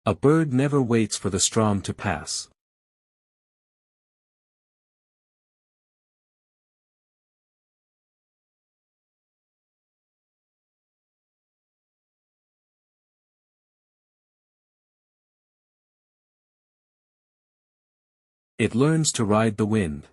A bird never waits for the storm to pass. It learns to ride the wind.